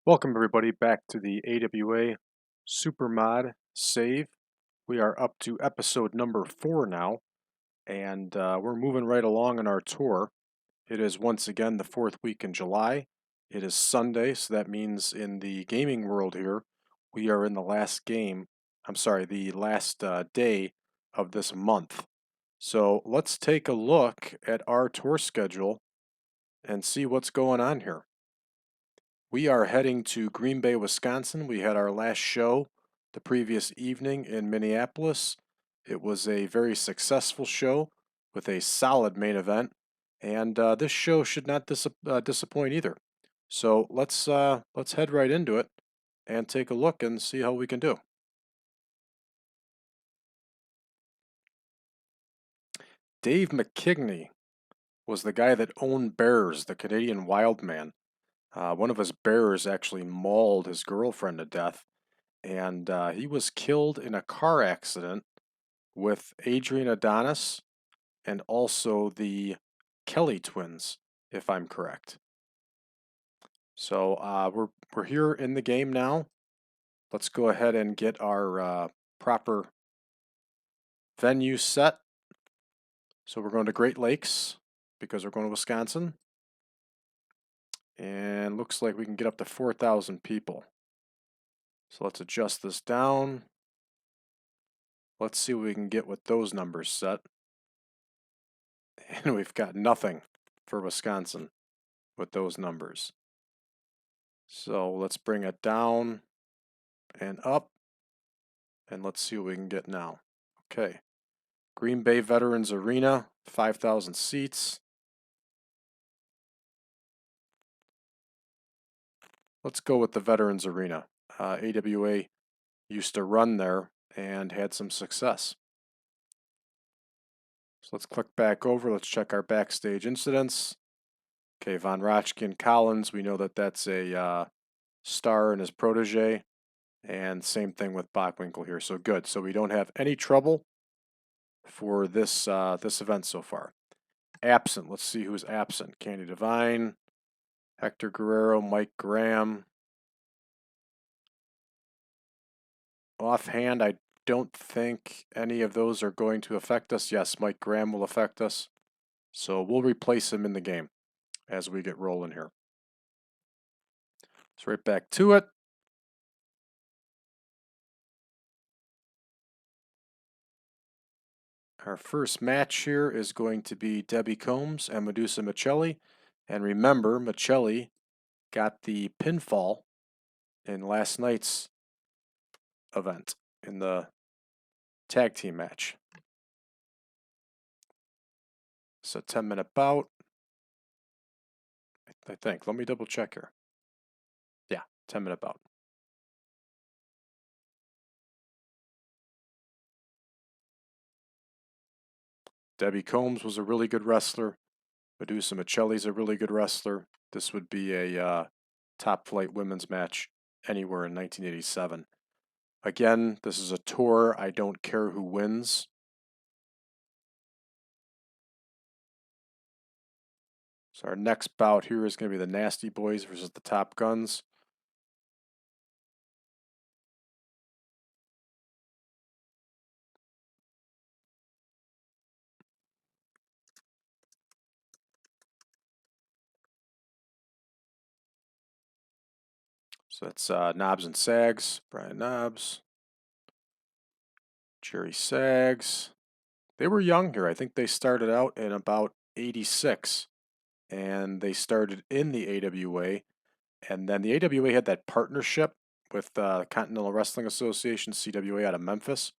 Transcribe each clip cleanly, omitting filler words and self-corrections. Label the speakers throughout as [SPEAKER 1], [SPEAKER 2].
[SPEAKER 1] Welcome everybody back to the AWA Supermod save. We are up to episode number 4 now, and we're moving right along in our tour. It is once again the 4th week in July. It is Sunday, so that means in the gaming world here, we are in the last the last day of this month. So let's take a look at our tour schedule and see what's going on here. We are heading to Green Bay, Wisconsin. We had our last show the previous evening in Minneapolis. It was a very successful show with a solid main event, and this show should not disappoint either. So let's head right into it and take a look and see how we can do. Dave McKigney was the guy that owned Bears, the Canadian wild man. One of his bears actually mauled his girlfriend to death, and he was killed in a car accident with Adrian Adonis and also the Kelly twins, if I'm correct. So we're here in the game now. Let's go ahead and get our proper venue set. So we're going to Great Lakes because we're going to Wisconsin. And looks like we can get up to 4,000 people. So let's adjust this down. Let's see what we can get with those numbers set. And we've got nothing for Wisconsin with those numbers. So let's bring it down and up. And let's see what we can get now. Okay. Green Bay Veterans Arena, 5,000 seats. Let's go with the Veterans Arena. AWA used to run there and had some success. So let's click back over. Let's check our backstage incidents. Okay, Von Rochkin Collins, we know that that's a star and his protege. And same thing with Bockwinkel here. So good. So we don't have any trouble for this this event so far. Absent. Let's see who's absent. Candy Devine, Hector Guerrero, Mike Graham. Offhand, I don't think any of those are going to affect us. Yes, Mike Graham will affect us. So we'll replace him in the game as we get rolling here. So right back to it. Our first match here is going to be Debbie Combs and Medusa Michelli. And remember, Michelli got the pinfall in last night's event in the tag team match. So 10-minute bout. I think. Let me double check here. Yeah, 10-minute bout. Debbie Combs was a really good wrestler. Medusa Michelli's a really good wrestler. This would be a top flight women's match anywhere in 1987. Again, this is a tour. I don't care who wins. So our next bout here is going to be the Nasty Boys versus the Top Guns. So that's Knobs and Sags, Brian Knobs, Jerry Sags. They were young here. I think they started out in about 86, and they started in the AWA. And then the AWA had that partnership with the Continental Wrestling Association, CWA, out of Memphis.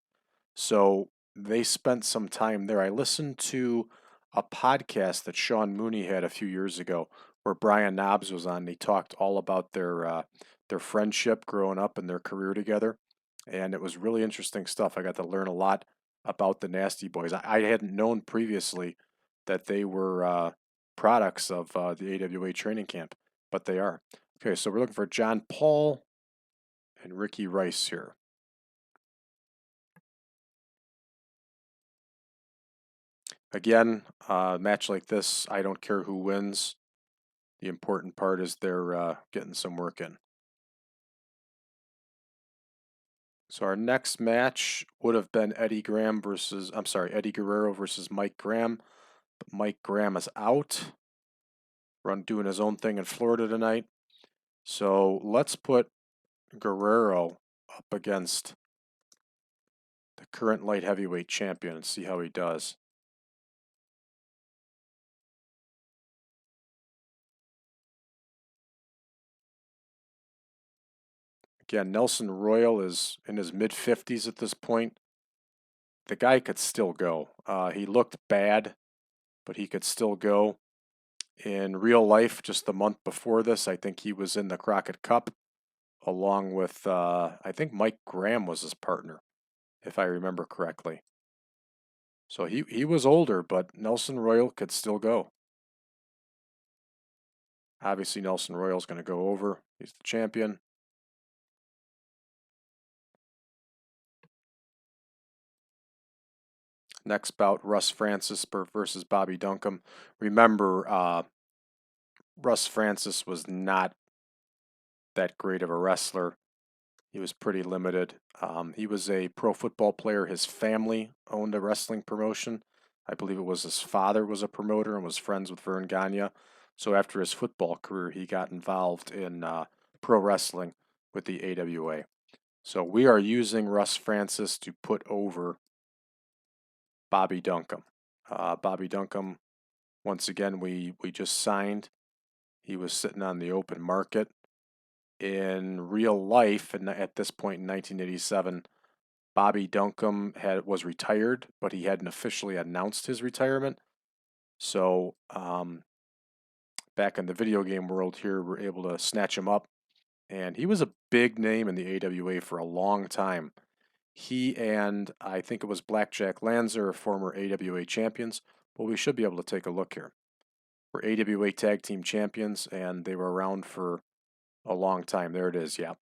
[SPEAKER 1] So they spent some time there. I listened to a podcast that Sean Mooney had a few years ago where Brian Knobs was on. He talked all about their friendship growing up and their career together. And it was really interesting stuff. I got to learn a lot about the Nasty Boys. I hadn't known previously that they were products of the AWA training camp, but they are. Okay, so we're looking for John Paul and Ricky Rice here. Again, a match like this, I don't care who wins. The important part is they're getting some work in. So our next match would have been Eddie Guerrero versus Mike Graham. But Mike Graham is out, doing his own thing in Florida tonight. So let's put Guerrero up against the current light heavyweight champion and see how he does. Again, Nelson Royal is in his mid-50s at this point. The guy could still go. He looked bad, but he could still go. In real life, just the month before this, I think he was in the Crockett Cup, along with, I think Mike Graham was his partner, if I remember correctly. So he was older, but Nelson Royal could still go. Obviously, Nelson Royal's going to go over. He's the champion. Next bout, Russ Francis versus Bobby Duncan. Remember, Russ Francis was not that great of a wrestler. He was pretty limited. He was a pro football player. His family owned a wrestling promotion. I believe it was his father was a promoter and was friends with Vern Gagne. So after his football career, he got involved in pro wrestling with the AWA. So we are using Russ Francis to put over Bobby Duncan. Bobby Duncan, once again, we just signed. He was sitting on the open market. In real life, and at this point in 1987, Bobby Duncan was retired, but he hadn't officially announced his retirement. So back in the video game world here, we're able to snatch him up. And he was a big name in the AWA for a long time. He and I think it was Blackjack Lanza are former AWA champions. But we should be able to take a look here. We're AWA Tag Team Champions, and they were around for a long time. There it is, yeah.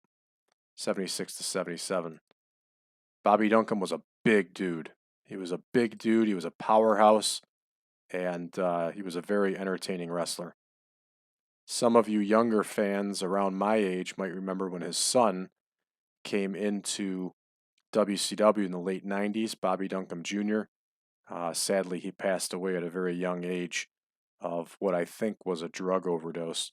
[SPEAKER 1] 76 to 77. Bobby Duncan was a big dude. He was a big dude. He was a powerhouse, and he was a very entertaining wrestler. Some of you younger fans around my age might remember when his son came into WCW in the late 90s, Bobby Duncan Jr. Sadly, he passed away at a very young age of what I think was a drug overdose,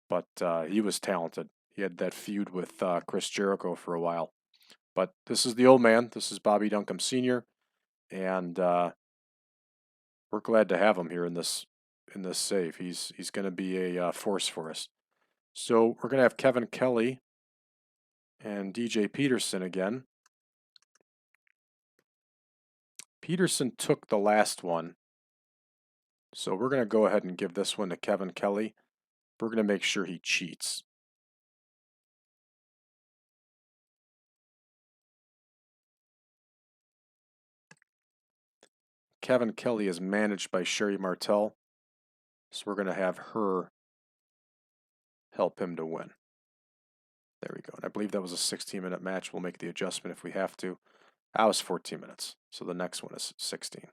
[SPEAKER 1] but he was talented. He had that feud with Chris Jericho for a while. But this is the old man. This is Bobby Duncan Sr., and we're glad to have him here in this save. He's going to be a force for us. So we're going to have Kevin Kelly and DJ Peterson again. Peterson took the last one, so we're going to go ahead and give this one to Kevin Kelly. We're going to make sure he cheats. Kevin Kelly is managed by Sherry Martel, so we're going to have her help him to win. There we go. And I believe that was a 16-minute match. We'll make the adjustment if we have to. That was 14 minutes, so the next one is 16.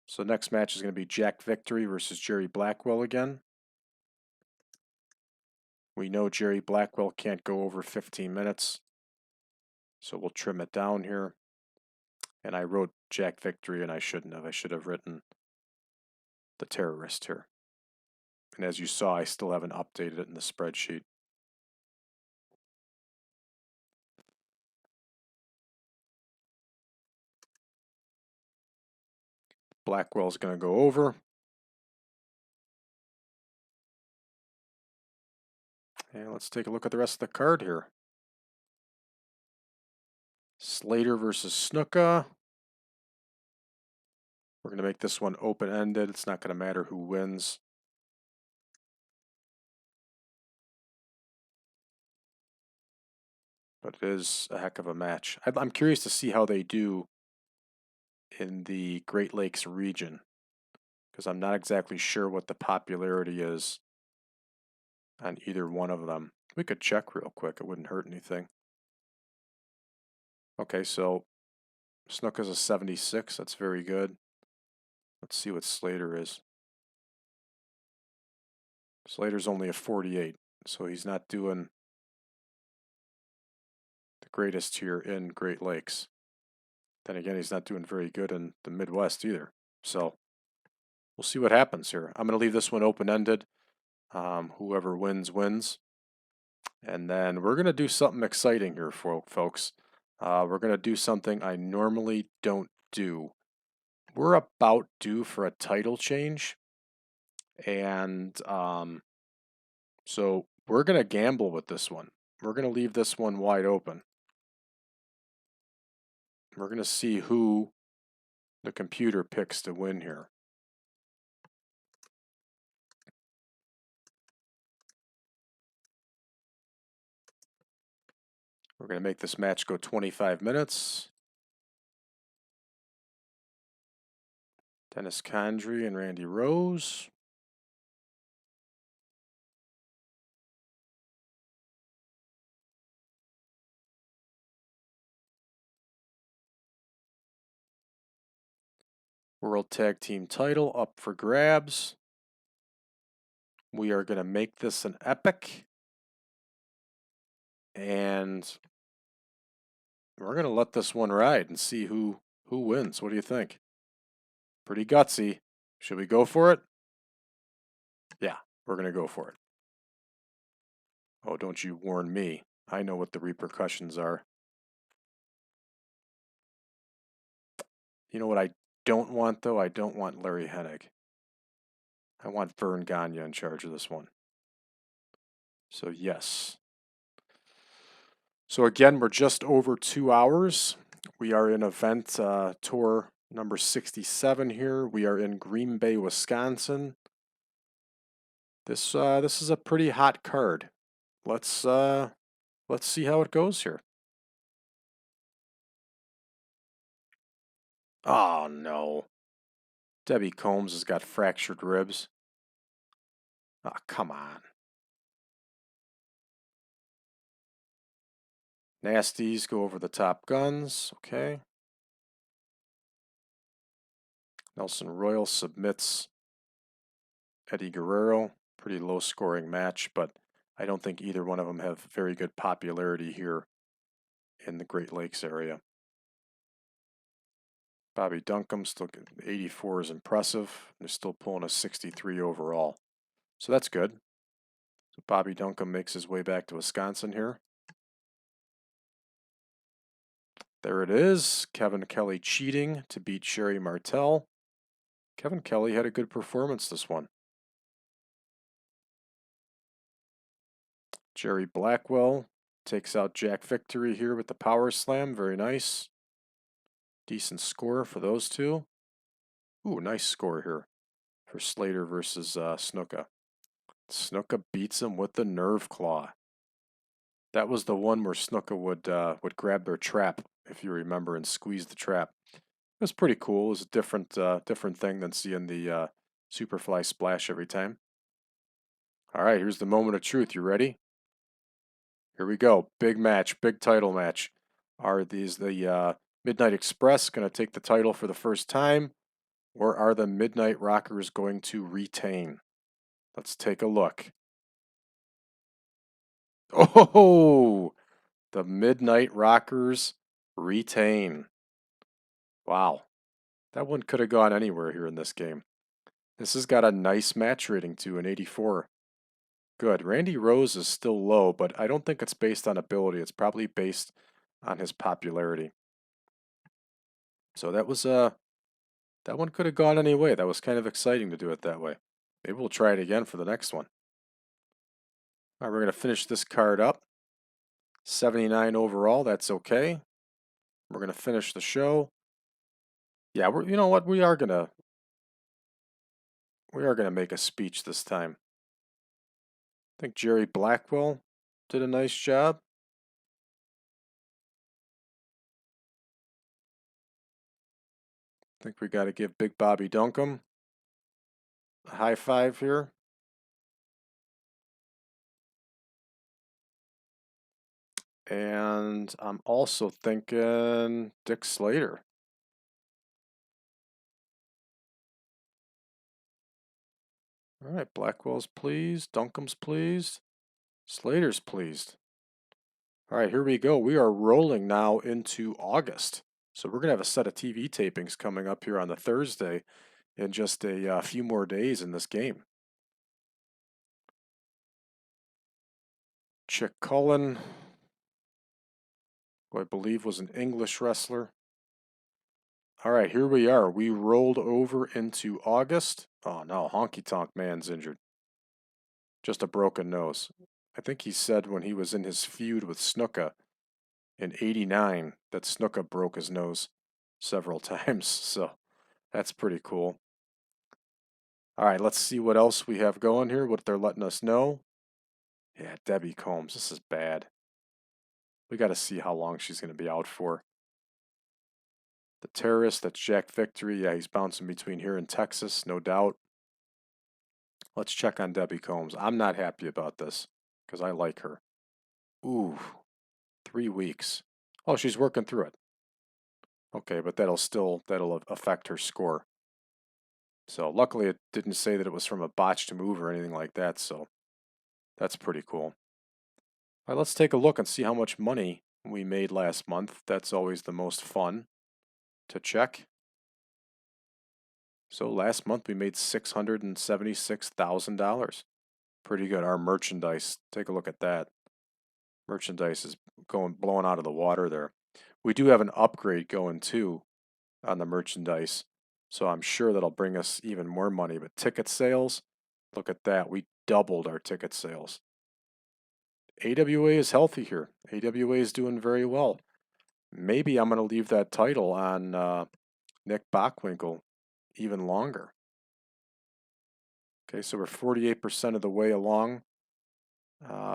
[SPEAKER 1] So the next match is going to be Jack Victory versus Jerry Blackwell again. We know Jerry Blackwell can't go over 15 minutes, so we'll trim it down here. And I wrote Jack Victory, and I shouldn't have. I should have written the terrorist here. And as you saw, I still haven't updated it in the spreadsheet. Blackwell's going to go over. And let's take a look at the rest of the card here. Slater versus Snuka. We're going to make this one open-ended. It's not going to matter who wins. But it is a heck of a match. I'm curious to see how they do in the Great Lakes region, because I'm not exactly sure what the popularity is on either one of them. We could check real quick. It wouldn't hurt anything. Okay, so Snuka's a 76. That's very good. Let's see what Slater is. Slater's only a 48, so he's not doing the greatest here in Great Lakes. Then again, he's not doing very good in the Midwest either. So we'll see what happens here. I'm going to leave this one open-ended. Whoever wins, wins. And then we're going to do something exciting here, folks. We're going to do something I normally don't do. We're about due for a title change. And so we're going to gamble with this one. We're going to leave this one wide open. We're going to see who the computer picks to win here. We're going to make this match go 25 minutes. Dennis Condrey and Randy Rose. World Tag Team title up for grabs. We are going to make this an epic. And we're going to let this one ride and see who wins. What do you think? Pretty gutsy. Should we go for it? Yeah, we're going to go for it. Oh, don't you warn me. I know what the repercussions are. You know what I don't want, though? I don't want Larry Hennig. I want Vern Gagne in charge of this one. So, yes. So, again, we're just over 2 hours. We are in event tour number 67 here. We are in Green Bay, Wisconsin. This is a pretty hot card. Let's see how it goes here. Oh, no. Debbie Combs has got fractured ribs. Oh, come on. Nasties go over the top guns. Okay. Nelson Royal submits Eddie Guerrero. Pretty low scoring match, but I don't think either one of them have very good popularity here in the Great Lakes area. Bobby Duncan still 84 is impressive. They're still pulling a 63 overall. So that's good. So Bobby Duncan makes his way back to Wisconsin here. There it is. Kevin Kelly cheating to beat Sherry Martel. Kevin Kelly had a good performance this one. Jerry Blackwell takes out Jack Victory here with the power slam. Very nice. Decent score for those two. Ooh, nice score here for Slater versus Snuka. Snuka beats him with the nerve claw. That was the one where Snuka would grab their trap, if you remember, and squeeze the trap. It was pretty cool. It was a different thing than seeing the Superfly splash every time. All right, here's the moment of truth. You ready? Here we go. Big match, big title match. Are these the Midnight Express going to take the title for the first time, or are the Midnight Rockers going to retain? Let's take a look. Oh, the Midnight Rockers retain. Wow. That one could have gone anywhere here in this game. This has got a nice match rating too, an 84. Good. Randy Rose is still low, but I don't think it's based on ability. It's probably based on his popularity. So that was that one could have gone any way. That was kind of exciting to do it that way. Maybe we'll try it again for the next one. All right, we're going to finish this card up. 79 overall, that's okay. We're going to finish the show. Yeah, you know what? We are going to make a speech this time. I think Jerry Blackwell did a nice job. I think we got to give Big Bobby Duncan a high five here. And I'm also thinking Dick Slater. All right, Blackwell's pleased. Duncan's pleased. Slater's pleased. All right, here we go. We are rolling now into August. So we're going to have a set of TV tapings coming up here on the Thursday in just a few more days in this game. Chick Cullen, who I believe was an English wrestler. All right, here we are. We rolled over into August. Oh no, Honky Tonk Man's injured. Just a broken nose. I think he said when he was in his feud with Snuka in '89 that Snuka broke his nose several times. So that's pretty cool. All right, let's see what else we have going here, what they're letting us know. Yeah, Debbie Combs, this is bad. We got to see how long she's going to be out for. The terrorist, that's Jack Victory. Yeah, he's bouncing between here and Texas, no doubt. Let's check on Debbie Combs. I'm not happy about this because I like her. Ooh, 3 weeks. Oh, she's working through it. Okay, but that'll affect her score. So luckily it didn't say that it was from a botched move or anything like that, so that's pretty cool. All right, let's take a look and see how much money we made last month. That's always the most fun to check. So last month we made $676,000. Pretty good. Our merchandise, take a look at that. Merchandise is blowing out of the water there. We do have an upgrade going too on the merchandise, so I'm sure that'll bring us even more money. But ticket sales, look at that. We doubled our ticket sales. AWA is healthy here. AWA is doing very well. Maybe I'm going to leave that title on Nick Bockwinkel even longer. Okay, so we're 48% of the way along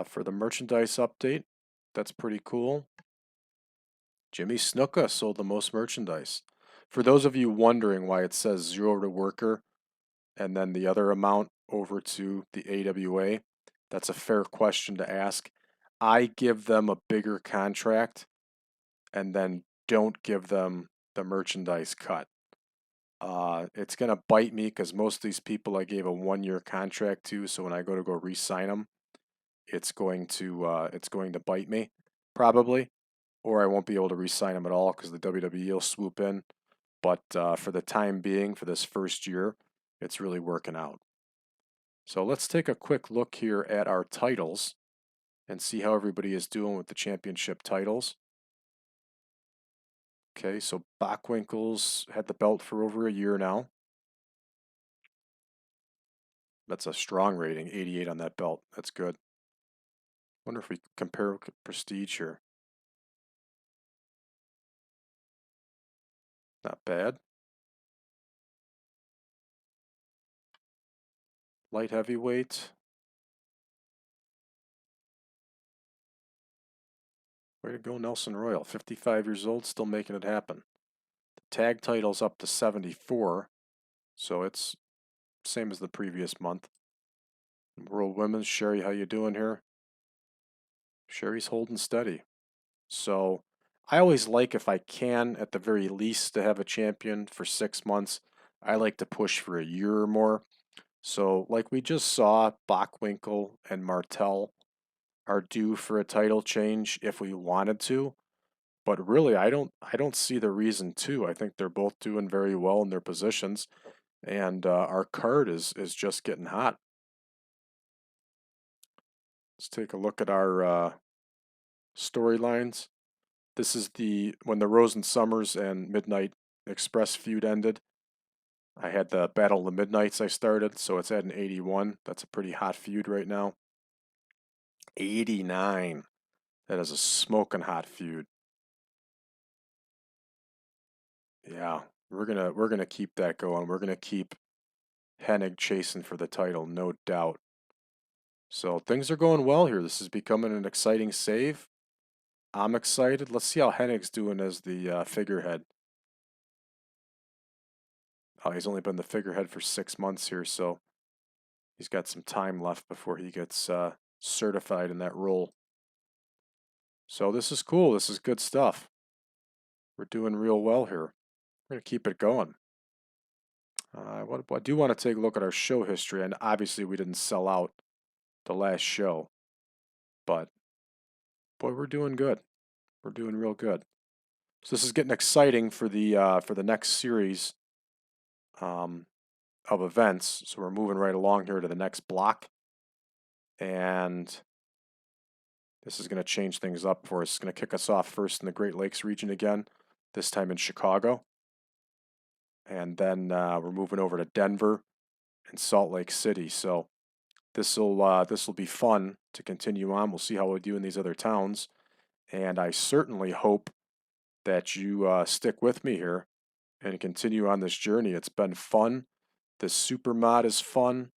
[SPEAKER 1] for the merchandise update. That's pretty cool. Jimmy Snuka sold the most merchandise. For those of you wondering why it says 0 to worker and then the other amount over to the AWA, that's a fair question to ask. I give them a bigger contract and then don't give them the merchandise cut. It's going to bite me because most of these people I gave a 1-year contract to, so when I go re-sign them, it's going to bite me probably, or I won't be able to re-sign them at all because the WWE will swoop in. But for the time being, for this first year, it's really working out. So let's take a quick look here at our titles and see how everybody is doing with the championship titles. Okay, so Bockwinkel's had the belt for over a year now. That's a strong rating, 88 on that belt. That's good. Wonder if we compare prestige here. Not bad. Light heavyweight. Way to go, Nelson Royal. 55 years old, still making it happen. The tag title's up to 74, so it's same as the previous month. World Women's, Sherry, how you doing here? Sherry's holding steady. So I always like, if I can, at the very least, to have a champion for 6 months. I like to push for a year or more. So, like we just saw, Bockwinkel and Martel are due for a title change if we wanted to. But really, I don't see the reason to. I think they're both doing very well in their positions, and our card is just getting hot. Let's take a look at our storylines. This is when the Rose and Summers and Midnight Express feud ended. I had the Battle of the Midnights I started, so it's at an 81. That's a pretty hot feud right now. 89. That is a smoking hot feud. Yeah, we're gonna keep that going. We're gonna keep Hennig chasing for the title, no doubt. So things are going well here. This is becoming an exciting save. I'm excited. Let's see how Hennig's doing as the figurehead. Oh, he's only been the figurehead for 6 months here, so he's got some time left before he gets certified in that role. So this is cool. This is good stuff. We're doing real well here. We're going to keep it going. I I do want to take a look at our show history, and obviously we didn't sell out the last show, but boy, we're doing good. We're doing real good. So this is getting exciting for the next series um, of events. So we're moving right along here to the next block, and this is going to change things up for us. It's going to kick us off first in the Great Lakes region again, this time in Chicago, and then we're moving over to Denver and Salt Lake City. So this will be fun to continue on. We'll see how we do in these other towns, and I certainly hope that you stick with me here and continue on this journey. It's been fun. This super mod is fun.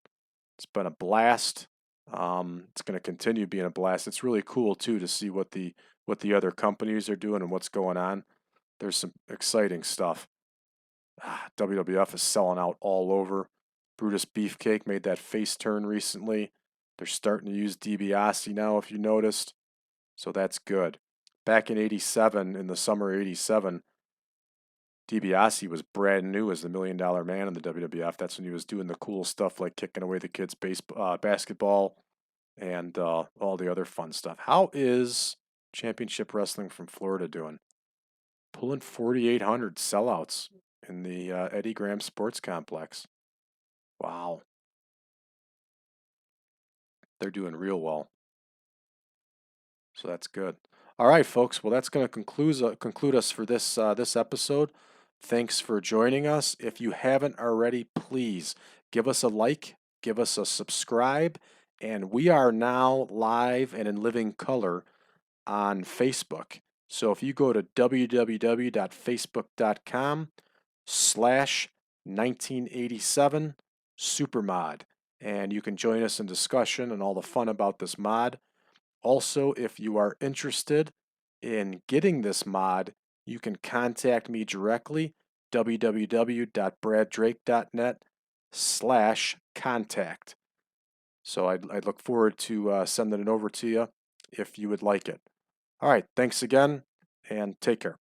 [SPEAKER 1] It's been a blast. It's going to continue being a blast. It's really cool too to see what the other companies are doing and what's going on. There's some exciting stuff. WWF is selling out all over. Brutus Beefcake made that face turn recently. They're starting to use DiBiase now, if you noticed. So that's good. Back in '87, in the summer of '87, DiBiase was brand new as the $1 Million Man in the WWF. That's when he was doing the cool stuff like kicking away the kids' basketball and all the other fun stuff. How is Championship Wrestling from Florida doing? Pulling 4,800 sellouts in the Eddie Graham Sports Complex. Wow. They're doing real well. So that's good. All right, folks. Well, that's going to conclude us for this episode. Thanks for joining us. If you haven't already, please give us a like, give us a subscribe, and we are now live and in living color on Facebook. So if you go to www.facebook.com/1987 Supermod, and you can join us in discussion and all the fun about this mod. Also, if you are interested in getting this mod, you can contact me directly, www.braddrake.net/contact. So I'd look forward to sending it over to you if you would like it. All right, thanks again, and take care.